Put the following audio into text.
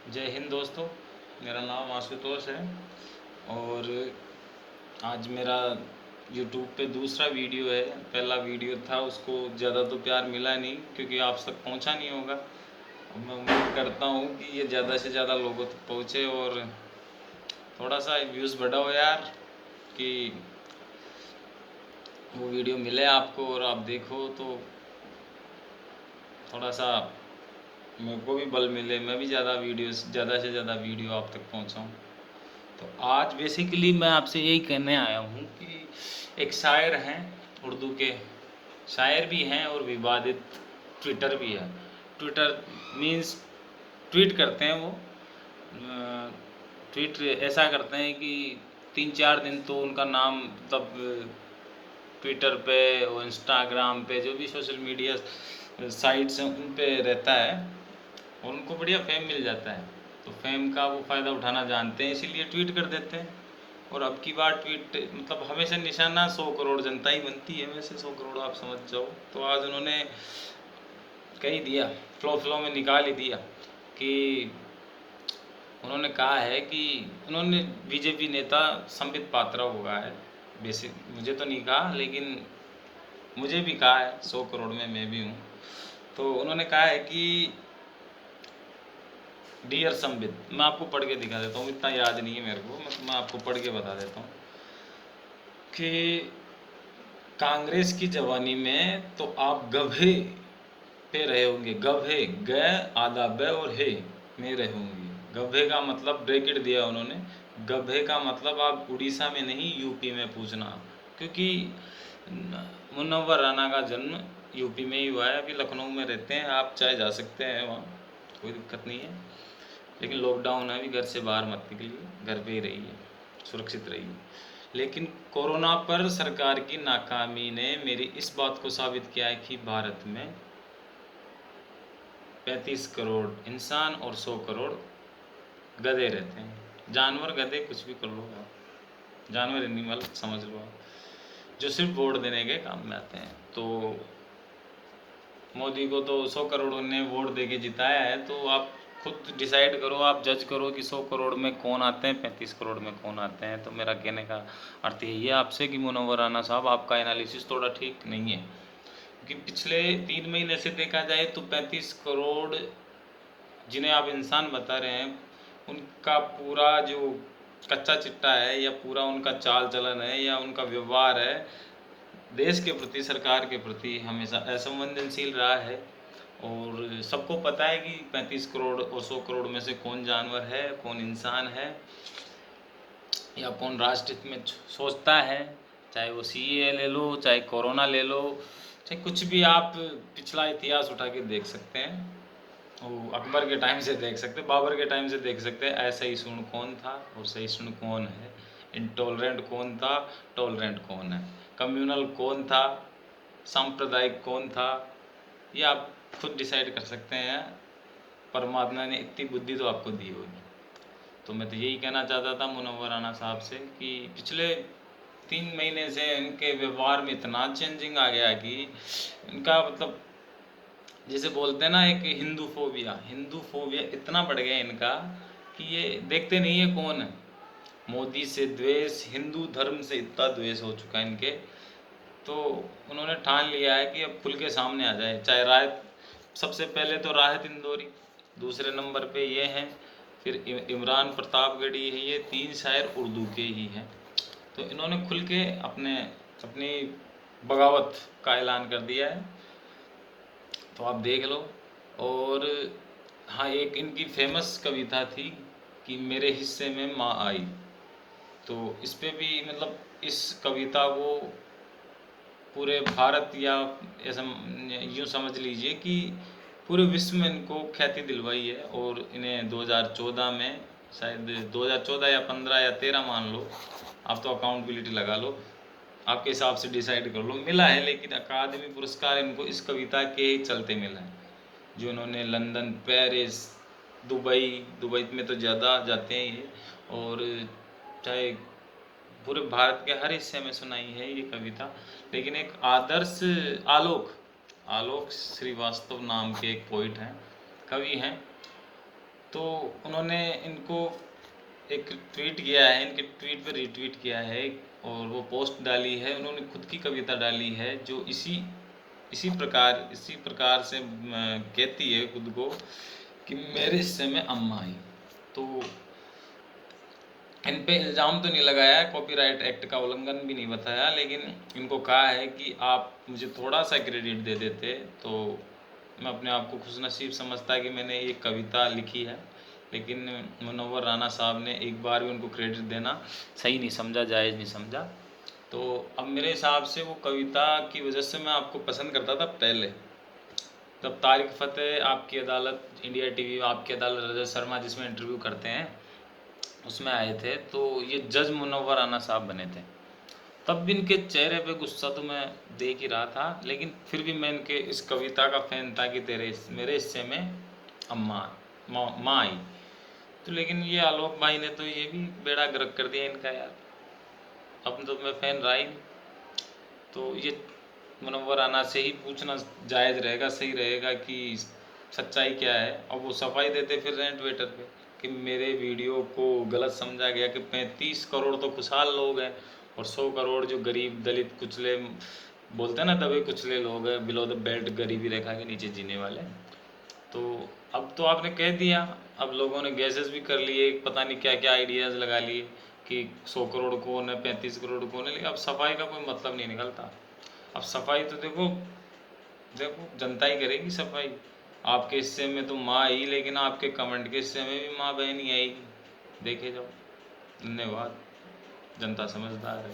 जय हिंद दोस्तों। मेरा नाम आशुतोष है और आज मेरा यूट्यूब पे दूसरा वीडियो है। पहला वीडियो था, उसको ज़्यादा तो प्यार मिला नहीं क्योंकि आप तक पहुंचा नहीं होगा। अब मैं उम्मीद करता हूं कि ये ज़्यादा से ज़्यादा लोगों तक पहुंचे और थोड़ा सा व्यूज़ बढ़ाओ यार, कि वो वीडियो मिले आपको और आप देखो तो थोड़ा सा मेरे को भी बल मिले, मैं भी ज़्यादा से ज़्यादा वीडियो आप तक पहुंचाऊं। तो आज बेसिकली मैं आपसे यही कहने आया हूँ कि एक शायर हैं, उर्दू के शायर भी हैं और विवादित ट्विटर भी है। ट्विटर मीन्स ट्वीट करते हैं वो, ट्वीट ऐसा करते हैं कि 3-4 दिन तो उनका नाम तब ट्विटर पे और इंस्टाग्राम पे जो भी सोशल मीडिया साइट्स हैं उन पे रहता है और उनको बढ़िया फेम मिल जाता है। तो फेम का वो फ़ायदा उठाना जानते हैं, इसीलिए ट्वीट कर देते हैं। और अब की बार ट्वीट मतलब हमेशा निशाना 100 करोड़ जनता ही बनती है, वैसे 100 करोड़ आप समझ जाओ। तो आज उन्होंने कह ही दिया, फ्लो में निकाल ही दिया कि उन्होंने कहा है कि उन्होंने बीजेपी नेता संबित पात्रा होगा है, बेसिक मुझे तो नहीं कहा लेकिन मुझे भी कहा है, 100 करोड़ में मैं भी हूँ। तो उन्होंने कहा है कि डियर संबित, मैं आपको पढ़ के दिखा देता हूँ, इतना याद नहीं है मेरे को, मैं आपको पढ़ के बता देता हूँ कि कांग्रेस की जवानी में तो आप गधे पे रहे होंगे। गधे, ग आधा ब और हे में रहे होंगे। गधे का मतलब ब्रैकेट दिया उन्होंने, गधे का मतलब आप उड़ीसा में नहीं यूपी में पूछना, क्योंकि मुनव्वर राना का जन्म यूपी में ही हुआ है। अभी लखनऊ में रहते हैं, आप चाहे जा सकते हैं वहाँ, कोई दिक्कत नहीं है। लेकिन लॉकडाउन है, अभी घर से बाहर मत निकलिए, घर पे ही रहिए, सुरक्षित रहिए। लेकिन कोरोना पर सरकार की नाकामी ने मेरी इस बात को साबित किया है कि भारत में 35 करोड़ इंसान और 100 करोड़ गधे रहते हैं। जानवर, गधे कुछ भी कर लो आप, जानवर एनिमल समझ लो आप, जो सिर्फ वोट देने के काम में आते हैं। तो मोदी को तो 100 करोड़ ने वोट दे के जिताया है, तो आप खुद डिसाइड करो, आप जज करो कि 100 करोड़ में कौन आते हैं, 35 करोड़ में कौन आते हैं। तो मेरा कहने का अर्थ यही है आपसे कि मुनव्वर राना साहब, आपका एनालिसिस थोड़ा ठीक नहीं है, क्योंकि पिछले 3 महीने से देखा जाए तो 35 करोड़ जिन्हें आप इंसान बता रहे हैं, उनका पूरा जो कच्चा चिट्टा है या पूरा उनका चाल चलन है या उनका व्यवहार है, देश के प्रति, सरकार के प्रति हमेशा असंवेदनशील रहा है। और सबको पता है कि 35 करोड़ और 100 करोड़ में से कौन जानवर है, कौन इंसान है, या कौन राष्ट्र हित में सोचता है। चाहे वो सीए ले लो, चाहे कोरोना ले लो, चाहे कुछ भी, आप पिछला इतिहास उठा के देख सकते हैं। वो अकबर के टाइम से देख सकते हैं, बाबर के टाइम से देख सकते हैं, असहिष्णु कौन था और सहिष्णु कौन है, इंटॉलरेंट कौन था, टॉलरेंट कौन है, कम्युनल कौन था, सांप्रदायिक कौन था, ये आप खुद डिसाइड कर सकते हैं। परमात्मा ने इतनी बुद्धि तो आपको दी होगी। तो मैं तो यही कहना चाहता था मुनव्वर राना साहब से कि पिछले 3 महीने से इनके व्यवहार में इतना चेंजिंग आ गया कि इनका मतलब, जैसे बोलते हैं ना, एक हिंदू फोबिया इतना बढ़ गया इनका कि ये देखते नहीं है कौन है। मोदी से द्वेष, हिंदू धर्म से इतना द्वेष हो चुका है इनके। तो उन्होंने ठान लिया है कि अब खुल के सामने आ जाए। चाहे राहत, सबसे पहले तो राहत इंदौरी, दूसरे नंबर पे ये हैं, फिर इमरान प्रतापगढ़ी है, ये 3 शायर उर्दू के ही हैं। तो इन्होंने खुल के अपनी बगावत का ऐलान कर दिया है, तो आप देख लो। और हाँ, एक इनकी फेमस कविता थी कि मेरे हिस्से में माँ आई, तो इस पे भी मतलब इस कविता को पूरे भारत, या ऐसा यूँ समझ लीजिए कि पूरे विश्व में इनको ख्याति दिलवाई है। और इन्हें 2014 में, शायद 2014 या 15 या 13 मान लो, आप तो अकाउंटेबिलिटी लगा लो, आपके हिसाब से डिसाइड कर लो, मिला है। लेकिन अकादमी पुरस्कार इनको इस कविता के ही चलते मिला है, जो इन्होंने लंदन, पेरिस, दुबई, दुबई में तो ज़्यादा जाते हैं ये, और चाहे पूरे भारत के हर हिस्से में सुनाई है ये कविता। लेकिन एक आदर्श, आलोक आलोक श्रीवास्तव नाम के एक पोइट हैं, कवि हैं, तो उन्होंने इनको एक ट्वीट किया है, इनके ट्वीट पे रीट्वीट किया है और वो पोस्ट डाली है। उन्होंने खुद की कविता डाली है जो इसी प्रकार से कहती है खुद को कि मेरे हिस्से में अम्मा आई। तो इन पे इल्ज़ाम तो नहीं लगाया है, कॉपीराइट एक्ट का उल्लंघन भी नहीं बताया, लेकिन इनको कहा है कि आप मुझे थोड़ा सा क्रेडिट दे देते तो मैं अपने आप को खुशनसीब समझता कि मैंने ये कविता लिखी है। लेकिन मुनव्वर राना साहब ने एक बार भी उनको क्रेडिट देना सही नहीं समझा, जायज़ नहीं समझा। तो अब मेरे हिसाब से वो कविता की वजह से मैं आपको पसंद करता था पहले, तब तारिक फ़तेह आपकी अदालत, इंडिया टीवी आपकी अदालत, रजत शर्मा जिसमें इंटरव्यू करते हैं उसमें आए थे, तो ये जज मुनव्वर राना साहब बने थे। तब भी इनके चेहरे पे गुस्सा तो मैं देख ही रहा था, लेकिन फिर भी मैं इनके इस कविता का फ़ैन था कि मेरे हिस्से में अम्मा माँ आई। तो लेकिन ये आलोक भाई ने तो ये भी बेड़ा गर्क कर दिया इनका यार, अब तो मैं फ़ैन रहा ही नहीं। तो ये मुनव्वर राना से ही पूछना जायज़ रहेगा, सही रहेगा कि सच्चाई क्या है। अब वो सफाई देते फिर रहे ट्विटर पे कि मेरे वीडियो को गलत समझा गया कि 35 करोड़ तो खुशहाल लोग हैं और 100 करोड़ जो गरीब दलित कुचले बोलते हैं ना, दबे कुचले लोग हैं, बिलो द बेल्ट, गरीबी रेखा के नीचे जीने वाले। तो अब तो आपने कह दिया, अब लोगों ने गैसेस भी कर लिए, पता नहीं क्या क्या आइडियाज़ लगा लिए कि 100 करोड़ कौन है, 35 करोड़ कौन है, लेकिन अब सफाई का कोई मतलब नहीं निकलता। अब सफाई तो देखो देखो जनता ही करेगी सफाई। आपके हिस्से में तो माँ आई, लेकिन आपके कमेंट के हिस्से में भी माँ बहन ही आएगी, देखे जाओ। धन्यवाद, जनता समझदार है।